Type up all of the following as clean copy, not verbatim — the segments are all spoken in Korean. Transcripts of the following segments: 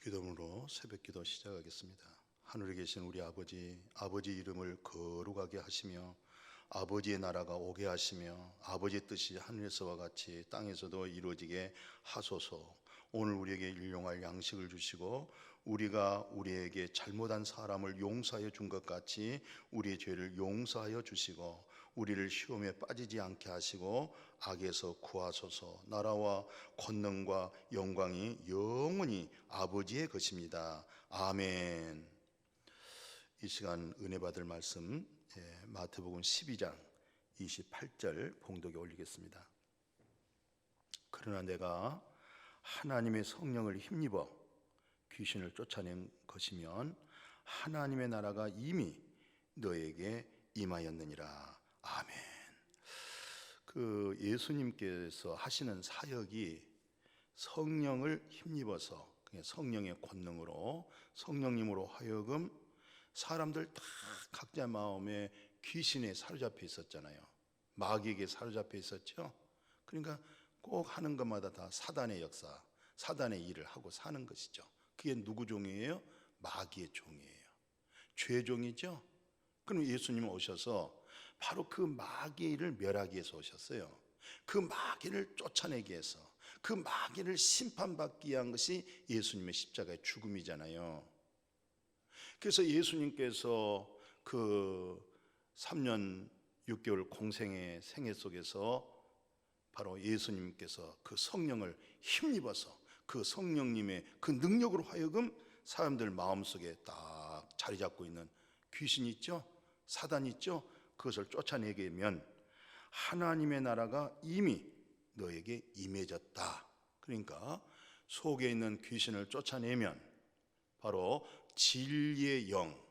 기도문으로 새벽기도 시작하겠습니다. 하늘에 계신 우리 아버지, 아버지 이름을 거룩하게 하시며 아버지의 나라가 오게 하시며 아버지의 뜻이 하늘에서와 같이 땅에서도 이루어지게 하소서. 오늘 우리에게 일용할 양식을 주시고 우리가 우리에게 잘못한 사람을 용서하여 준 것 같이 우리의 죄를 용서하여 주시고 우리를 시험에 빠지지 않게 하시고 악에서 구하소서. 나라와 권능과 영광이 영원히 아버지의 것입니다. 아멘. 이 시간 은혜 받을 말씀 마태복음 12장 28절 봉독에 올리겠습니다. 그러나 내가 하나님의 성령을 힘입어 귀신을 쫓아낸 것이면 하나님의 나라가 이미 너에게 임하였느니라. 아멘. 예수님께서 하시는 사역이 성령을 힘입어서 성령의 권능으로 성령님으로 하여금 사람들 다 각자 마음에 귀신에 사로잡혀 있었잖아요. 마귀에게 사로잡혀 있었죠. 그러니까 꼭 하는 것마다 다 사단의 역사, 사단의 일을 하고 사는 것이죠. 그게 누구 종이에요? 마귀의 종이에요. 죄 종이죠. 그럼 예수님은 오셔서 바로 그 마귀의 일을 멸하기 위해서 오셨어요. 그 마귀를 쫓아내기 위해서, 그 마귀를 심판받기 위한 것이 예수님의 십자가의 죽음이잖아요. 그래서 예수님께서 그 3년 6개월 공생의 생애 속에서 바로 예수님께서 그 성령을 힘입어서 그 성령님의 그 능력으로 하여금 사람들 마음속에 딱 자리 잡고 있는 귀신이 있죠, 사단이 있죠. 그것을 쫓아내게 하면 하나님의 나라가 이미 너에게 임해졌다. 그러니까 속에 있는 귀신을 쫓아내면 바로 진리의 영,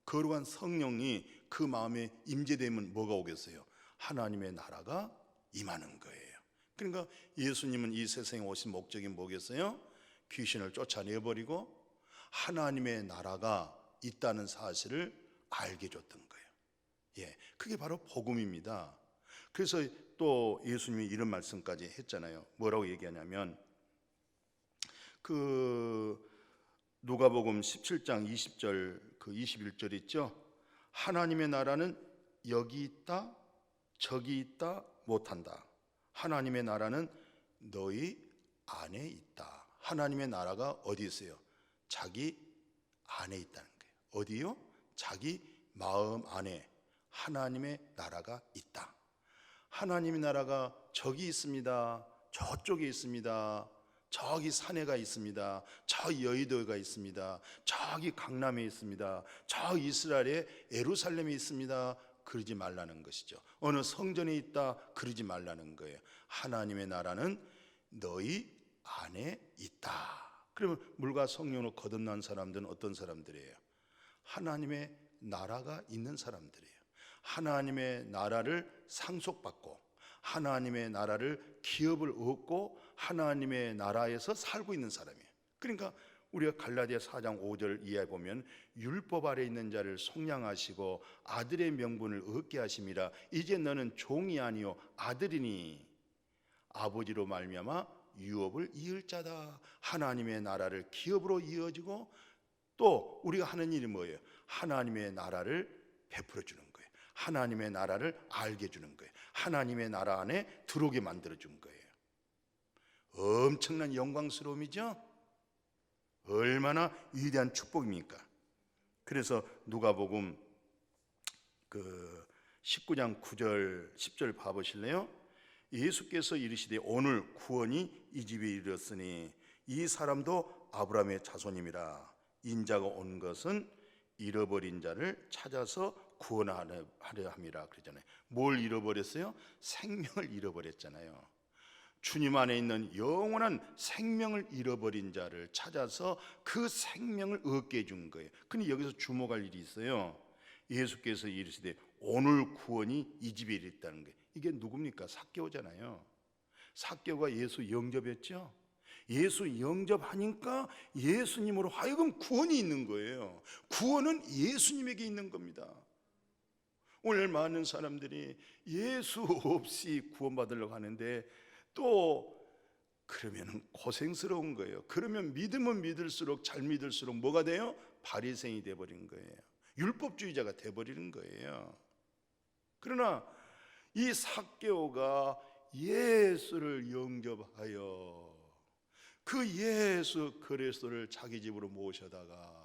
거룩한 성령이 그 마음에 임재되면 뭐가 오겠어요? 하나님의 나라가 임하는 거예요. 그러니까 예수님은 이 세상에 오신 목적이 뭐겠어요? 귀신을 쫓아내버리고 하나님의 나라가 있다는 사실을 알게 줬던 거예요. 그게 바로 복음입니다. 그래서 또 예수님이 이런 말씀까지 했잖아요. 뭐라고 얘기하냐면 누가복음 17장 20절 21절 있죠. 하나님의 나라는 여기 있다 저기 있다 못한다. 하나님의 나라는 너희 안에 있다. 하나님의 나라가 어디 있어요? 자기 안에 있다는 거예요. 어디요? 자기 마음 안에 하나님의 나라가 있다. 하나님의 나라가 저기 있습니다. 저쪽에 있습니다. 저기 산에가 있습니다. 저 여의도가 있습니다. 저기 강남에 있습니다. 저 이스라엘의 예루살렘에 있습니다. 그러지 말라는 것이죠. 어느 성전에 있다 그러지 말라는 거예요. 하나님의 나라는 너희 안에 있다. 그러면 물과 성령으로 거듭난 사람들은 어떤 사람들이에요? 하나님의 나라가 있는 사람들이에요. 하나님의 나라를 상속받고 하나님의 나라를 기업을 얻고 하나님의 나라에서 살고 있는 사람이에요. 그러니까 우리가 갈라디아 4장 5절 이하에 보면 율법 아래 있는 자를 속량하시고 아들의 명분을 얻게 하심이라. 이제 너는 종이 아니요 아들이니 아버지로 말미암아 유업을 이을 자다. 하나님의 나라를 기업으로 이어지고 또 우리가 하는 일이 뭐예요? 하나님의 나라를 베풀어 주는 거예요. 하나님의 나라를 알게 주는 거예요. 하나님의 나라 안에 들어오게 만들어 준 거예요. 엄청난 영광스러움이죠. 얼마나 위대한 축복입니까? 그래서 누가복음 19장 9절 10절 봐보실래요? 예수께서 이르시되 오늘 구원이 이 집에 이르렀으니 이 사람도 아브라함의 자손임이라. 인자가 온 것은 잃어버린 자를 찾아서 구원하려 함이라 그러잖아요. 뭘 잃어버렸어요? 생명을 잃어버렸잖아요. 주님 안에 있는 영원한 생명을 잃어버린 자를 찾아서 그 생명을 얻게 해준 거예요. 근데 여기서 주목할 일이 있어요. 예수께서 이르시되 오늘 구원이 이 집에 이르렀다는 거예요. 이게 누굽니까? 삭개오잖아요. 삭개오가 예수 영접했죠. 예수 영접하니까 예수님으로 하여금 구원이 있는 거예요. 구원은 예수님에게 있는 겁니다. 오늘 많은 사람들이 예수 없이 구원받으려고 하는데 또 그러면 고생스러운 거예요. 그러면 믿으면 믿을수록, 잘 믿을수록 뭐가 돼요? 바리새인이 돼버린 거예요. 율법주의자가 돼버리는 거예요. 그러나 이 삭개오가 예수를 영접하여 그 예수 그리스도를 자기 집으로 모셔다가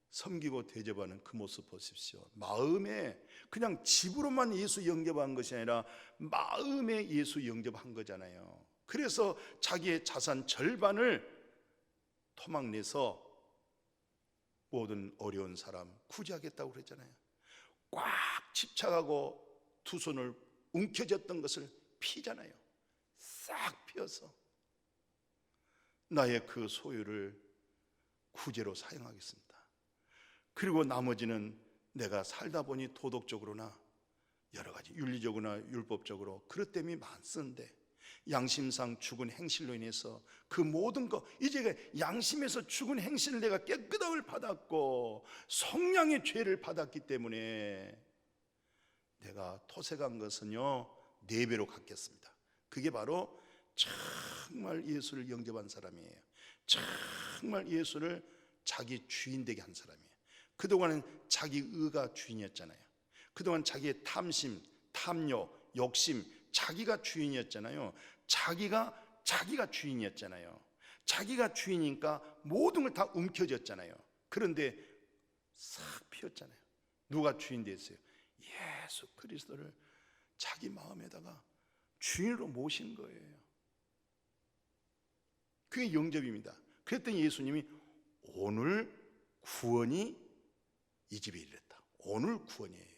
섬기고 대접하는 그 모습 보십시오. 마음에, 그냥 집으로만 예수 영접한 것이 아니라 마음에 예수 영접한 거잖아요. 그래서 자기의 자산 절반을 토막내서 모든 어려운 사람 구제하겠다고 그랬잖아요. 꽉 집착하고 두 손을 움켜쥐었던 것을 피잖아요. 싹 피어서 나의 그 소유를 구제로 사용하겠습니다. 그리고 나머지는 내가 살다 보니 도덕적으로나 여러 가지 윤리적으로나 율법적으로 그릇됨이 많습니다. 양심상 죽은 행실로 인해서 그 모든 것, 이제 양심에서 죽은 행실을 내가 깨끗함을 받았고 성량의 죄를 받았기 때문에 내가 토색한 것은요 4배로 갚겠습니다. 그게 바로 정말 예수를 영접한 사람이에요. 정말 예수를 자기 주인 되게 한 사람이에요. 그동안은 자기 의가 주인이었잖아요. 그동안 자기의 탐심, 탐욕, 욕심, 자기가 주인이었잖아요. 자기가 주인이었잖아요. 자기가 주인이니까 모든 걸 다 움켜쥐었잖아요. 그런데 싹 피었잖아요. 누가 주인 됐어요? 예수 그리스도를 자기 마음에다가 주인으로 모신 거예요. 그게 영접입니다. 그랬더니 예수님이 오늘 구원이 이 집에 이르렀다. 오늘 구원이에요.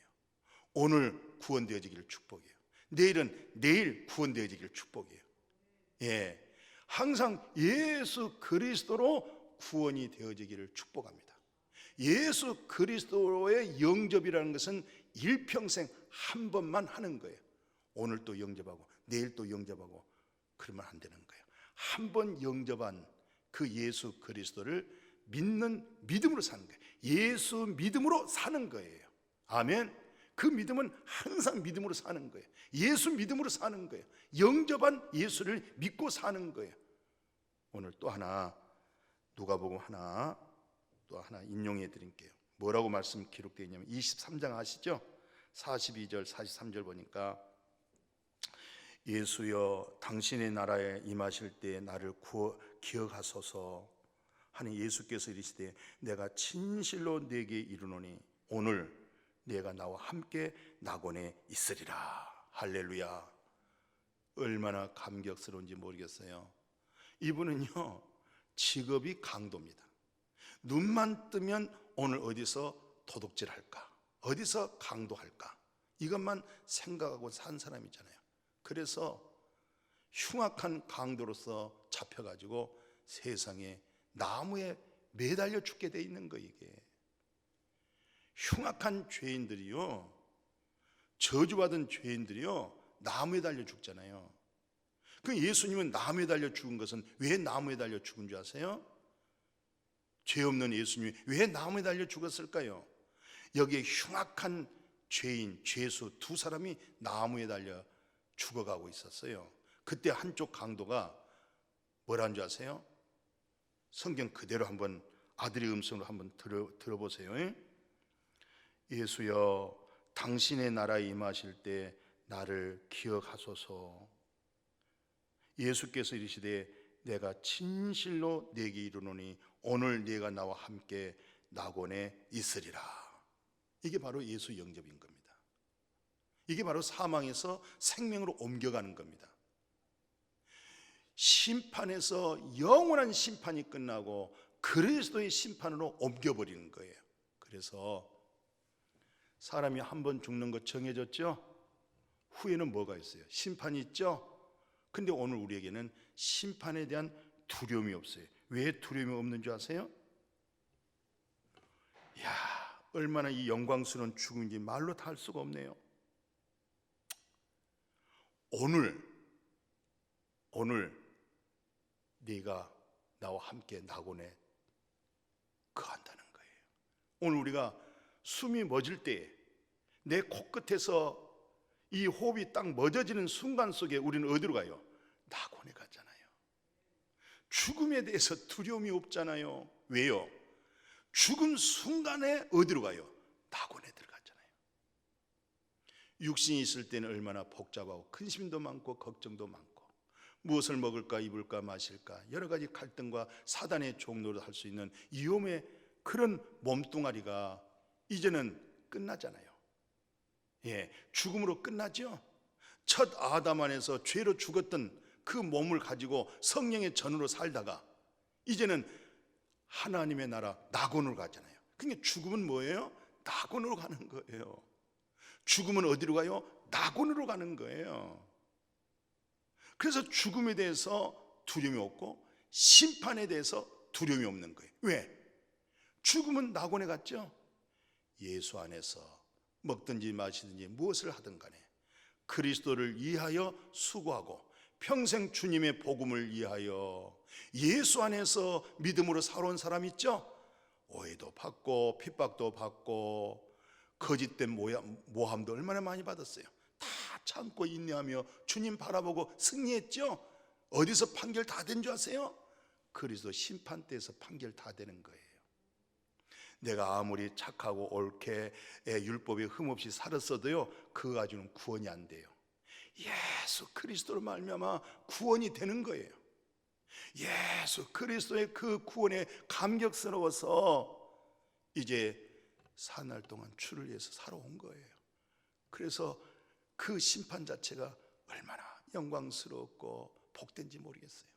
오늘 구원되어지기를 축복이에요. 내일은 내일 구원되어지기를 축복이에요. 예, 항상 예수 그리스도로 구원이 되어지기를 축복합니다. 예수 그리스도의 영접이라는 것은 일평생 한 번만 하는 거예요. 오늘 또 영접하고 내일 또 영접하고 그러면 안 되는 거예요. 한 번 영접한 그 예수 그리스도를 믿는 믿음으로 사는 거예요. 예수 믿음으로 사는 거예요. 아멘. 그 믿음은 항상 믿음으로 사는 거예요. 예수 믿음으로 사는 거예요. 영접한 예수를 믿고 사는 거예요. 오늘 또 하나 누가복음 또 하나 인용해 드릴게요. 뭐라고 말씀 기록되어 있냐면 23장 아시죠? 42절 43절 보니까 예수여 당신의 나라에 임하실 때 나를 기억하소서 하는 예수께서 이르시되 내가 진실로 네게 이르노니 오늘 네가 나와 함께 낙원에 있으리라. 할렐루야. 얼마나 감격스러운지 모르겠어요. 이분은요 직업이 강도입니다. 눈만 뜨면 오늘 어디서 도둑질할까, 어디서 강도할까, 이것만 생각하고 산 사람이잖아요. 그래서 흉악한 강도로서 잡혀가지고 세상에 나무에 매달려 죽게 돼 있는 거. 이게 흉악한 죄인들이요, 저주받은 죄인들이요 나무에 달려 죽잖아요. 그 예수님은 나무에 달려 죽은 것은 왜 나무에 달려 죽은 줄 아세요? 죄 없는 예수님이 왜 나무에 달려 죽었을까요? 여기에 흉악한 죄인, 죄수 두 사람이 나무에 달려 죽어가고 있었어요. 그때 한쪽 강도가 뭐라는 줄 아세요? 성경 그대로 한번 아들의 음성으로 한번 들어보세요. 예수여 당신의 나라에 임하실 때 나를 기억하소서. 예수께서 이르시되 내가 진실로 네게 이르노니 오늘 네가 나와 함께 낙원에 있으리라. 이게 바로 예수 영접인 겁니다. 이게 바로 사망에서 생명으로 옮겨가는 겁니다. 심판에서 영원한 심판이 끝나고 그리스도의 심판으로 옮겨버리는 거예요. 그래서 사람이 한 번 죽는 것 정해졌죠? 후에는 뭐가 있어요? 심판이 있죠? 근데 오늘 우리에게는 심판에 대한 두려움이 없어요. 왜 두려움이 없는 줄 아세요? 이야, 얼마나 이 영광스러운 죽음인지 말로 다 할 수가 없네요. 오늘 네가 나와 함께 낙원에 거한다는 거예요. 오늘 우리가 숨이 멎을 때 내 코끝에서 이 호흡이 딱 멎어지는 순간 속에 우리는 어디로 가요? 낙원에 가잖아요. 죽음에 대해서 두려움이 없잖아요. 왜요? 죽음 순간에 어디로 가요? 낙원에 들어갔잖아요. 육신이 있을 때는 얼마나 복잡하고 근심도 많고 걱정도 많고 무엇을 먹을까 입을까 마실까 여러 가지 갈등과 사단의 종로를 할 수 있는 위험의 그런 몸뚱아리가 이제는 끝나잖아요. 죽음으로 끝나죠. 첫 아담 안에서 죄로 죽었던 그 몸을 가지고 성령의 전으로 살다가 이제는 하나님의 나라 낙원으로 가잖아요. 그러니까 죽음은 뭐예요? 낙원으로 가는 거예요. 죽음은 어디로 가요? 낙원으로 가는 거예요. 그래서 죽음에 대해서 두려움이 없고 심판에 대해서 두려움이 없는 거예요. 왜? 죽음은 낙원에 갔죠. 예수 안에서 먹든지 마시든지 무엇을 하든 간에 그리스도를 위하여 수고하고 평생 주님의 복음을 위하여 예수 안에서 믿음으로 살아온 사람 있죠. 오해도 받고 핍박도 받고 거짓된 모함도 얼마나 많이 받았어요. 다 참고 인내하며 주님 바라보고 승리했죠. 어디서 판결 다 된 줄 아세요? 그리스도 심판대에서 판결 다 되는 거예요. 내가 아무리 착하고 옳게 율법에 흠없이 살았어도요 그거 가지고는 구원이 안 돼요. 예수 그리스도로 말미암아 구원이 되는 거예요. 예수 그리스도의 그 구원에 감격스러워서 이제 사날 동안 주를 위해서 살아온 거예요. 그래서 그 심판 자체가 얼마나 영광스럽고 복된지 모르겠어요.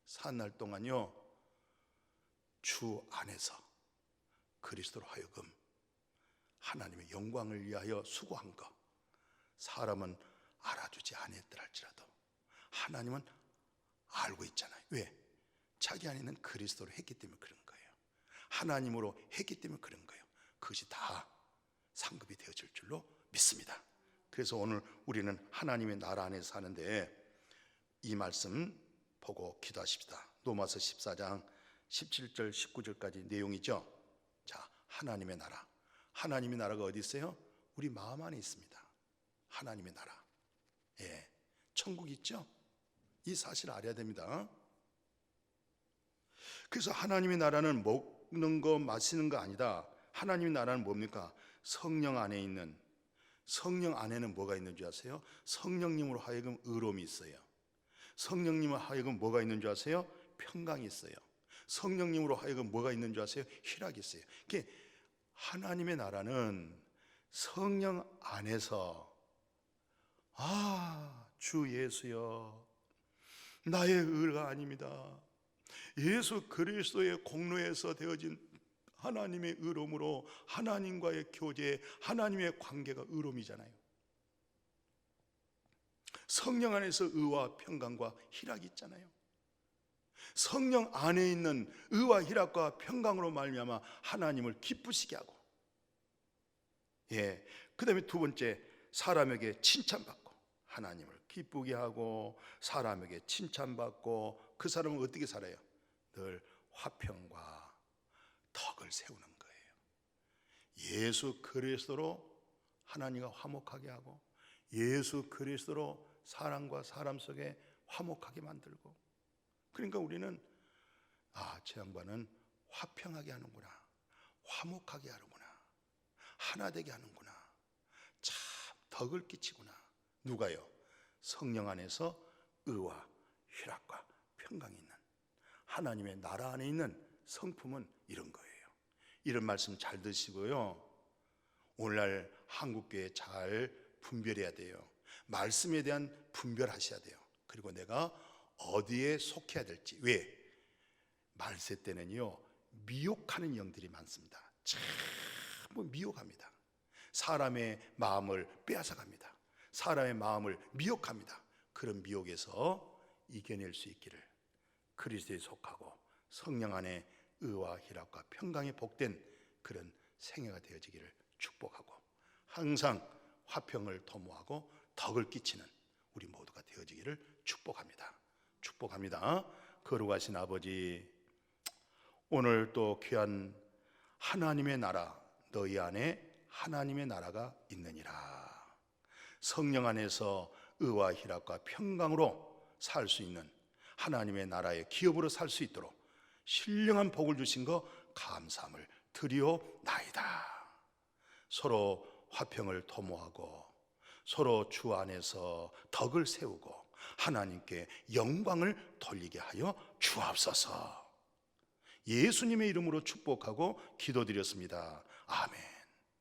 사날 동안요 주 안에서 그리스도로 하여금 하나님의 영광을 위하여 수고한 것, 사람은 알아주지 않았더라 할지라도 하나님은 알고 있잖아요. 왜? 자기 안에는 그리스도로 했기 때문에 그런 거예요. 하나님으로 했기 때문에 그런 거예요. 그것이 다 상급이 되어질 줄로 믿습니다. 그래서 오늘 우리는 하나님의 나라 안에서 사는데 이 말씀 보고 기도하십시다. 로마서 14장 17절 19절까지 내용이죠. 자, 하나님의 나라. 하나님의 나라가 어디 있어요? 우리 마음 안에 있습니다. 하나님의 나라. 천국 있죠? 이 사실을 알아야 됩니다. 그래서 하나님의 나라는 먹는 거 마시는 거 아니다. 하나님의 나라는 뭡니까? 성령 안에 있는, 성령 안에는 뭐가 있는 줄 아세요? 성령님으로 하여금 의로움이 있어요. 성령님으로 하여금 뭐가 있는 줄 아세요? 평강이 있어요. 성령님으로 하여금 뭐가 있는 줄 아세요? 희락이 있어요. 그게 하나님의 나라는 성령 안에서 주 예수여 나의 의가 아닙니다. 예수 그리스도의 공로에서 되어진 하나님의 의로움으로 하나님과의 교제, 하나님의 관계가 의로움이잖아요. 성령 안에서 의와 평강과 희락이 있잖아요. 성령 안에 있는 의와 희락과 평강으로 말미암아 하나님을 기쁘시게 하고, 그 다음에 두 번째, 사람에게 칭찬받고 하나님을 기쁘게 하고 사람에게 칭찬받고 그 사람은 어떻게 살아요? 늘 화평과 덕을 세우는 거예요. 예수 그리스도로 하나님과 화목하게 하고 예수 그리스도로 사람과 사람 속에 화목하게 만들고, 그러니까 우리는 제 양반은 화평하게 하는구나, 화목하게 하는구나, 하나 되게 하는구나, 참 덕을 끼치구나. 누가요? 성령 안에서 의와 희락과 평강이 있는 하나님의 나라 안에 있는 성품은 이런 거예요. 이런 말씀 잘 드시고요, 오늘날 한국교회 잘 분별해야 돼요. 말씀에 대한 분별하셔야 돼요. 그리고 내가 어디에 속해야 될지. 왜? 말세 때는요 미혹하는 영들이 많습니다. 참 미혹합니다. 사람의 마음을 빼앗아갑니다. 사람의 마음을 미혹합니다. 그런 미혹에서 이겨낼 수 있기를, 그리스도에 속하고 성령 안에 의와 희락과 평강에 복된 그런 생애가 되어지기를 축복하고 항상 화평을 도모하고 덕을 끼치는 우리 모두가 되어지기를 축복합니다. 축복합니다. 거룩하신 아버지, 오늘 또 귀한 하나님의 나라, 너희 안에 하나님의 나라가 있느니라. 성령 안에서 의와 희락과 평강으로 살 수 있는 하나님의 나라의 기업으로 살 수 있도록 신령한 복을 주신 거 감사함을 드리옵나이다. 서로 화평을 도모하고 서로 주 안에서 덕을 세우고 하나님께 영광을 돌리게 하여 주옵소서. 예수님의 이름으로 축복하고 기도드렸습니다. 아멘.